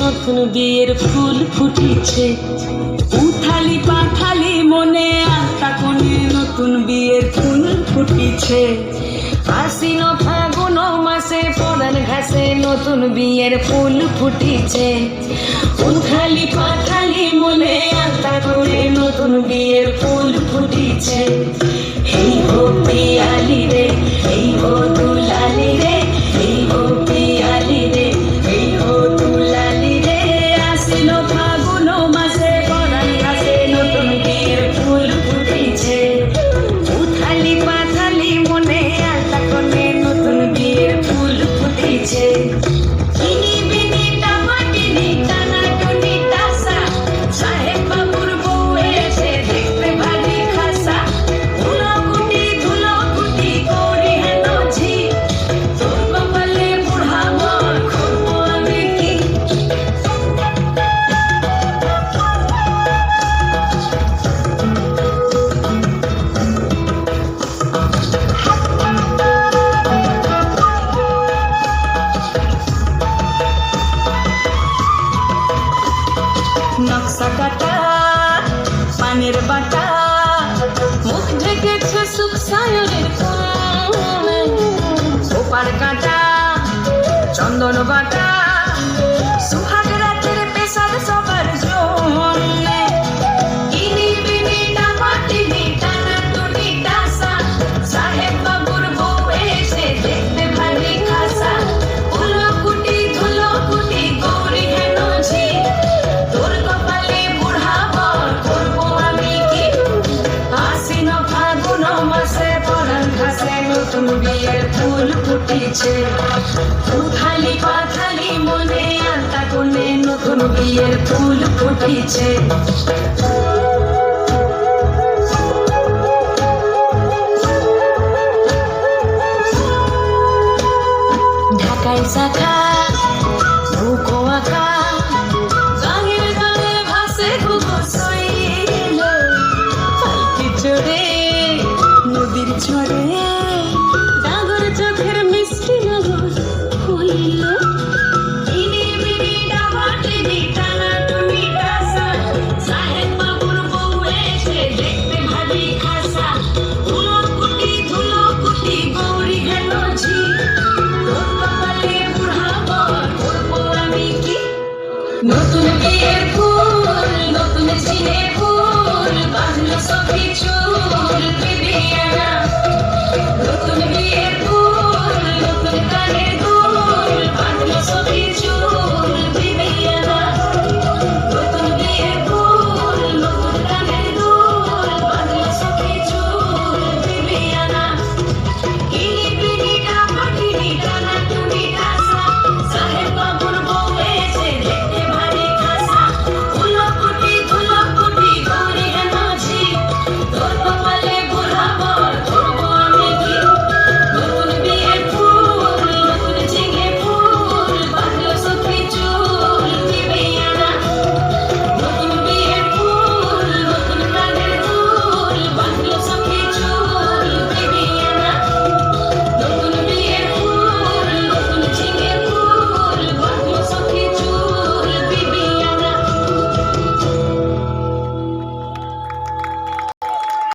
নতুন বিয়ের ফুল ফুটিছে, উথালি পাথালি মনে আস্থা কোণে নতুন বিয়ের ফুল ফুটিছে। আশ্বিন ফাগুন মাসে পরান ঘাসে নতুন বিয়ের ফুল ফুটিছে, উথালি পাথালি মনে আস্থা কোণে নতুন বিয়ের ফুল ফুটিছে। এই হো পিয়ালি রে, এই হো দুলালি রে, এই হো পিয়ালি রে, এই হো দুলালি রে। আশ্বিন ফাগুন মাসে পরান ঘাসে নতুন বিয়ের ফুল ফুটিছে, উথালি পাথালি মনে আস্থা কোণে নতুন বিয়ের ফুল ফুটিছে। ইনি বিনি টামাটিনি টানাটুনি টাসা, সাহেব বাবুর বউ এসে দেখতে ভারী খাসা। ধুলোকুটি ধুলোকুটি করি হেন ঝি, তোর কপালে বুড়া বর করবো আমি কি। নকশা কাটা পানের বাটা, মুখ ঢেকেছে সুখ সায়রের কোণে। ওপার কাটা চন্দন বাটা, সুহাগ রাতের পেশার সবার জন্যে। ইনি বিনি টামাটিনি টানাটুনি টাসা, সাহেব বাবুর বউ এসে দেখতে ভারী খাসা। ধুলোকুটি ধুলোকুটি গৌরী হেন ঝি, তোর কপালে বুড়া বর করবো আমি কি। আশ্বিন ফাগুন মাসে পরান ঘাসে নতুন বিয়ের ফুল ফুটিছে, উথালি পাথালি মনে আস্থা কোণে নতুন বিয়ের ফুল ফুটিছে। ঢাকায় শাখা বুকো আঁকা, গাঙের গাঙে ভাসে ঘুঘু শৈল। পালকি চড়ে নদীর ঝড়ে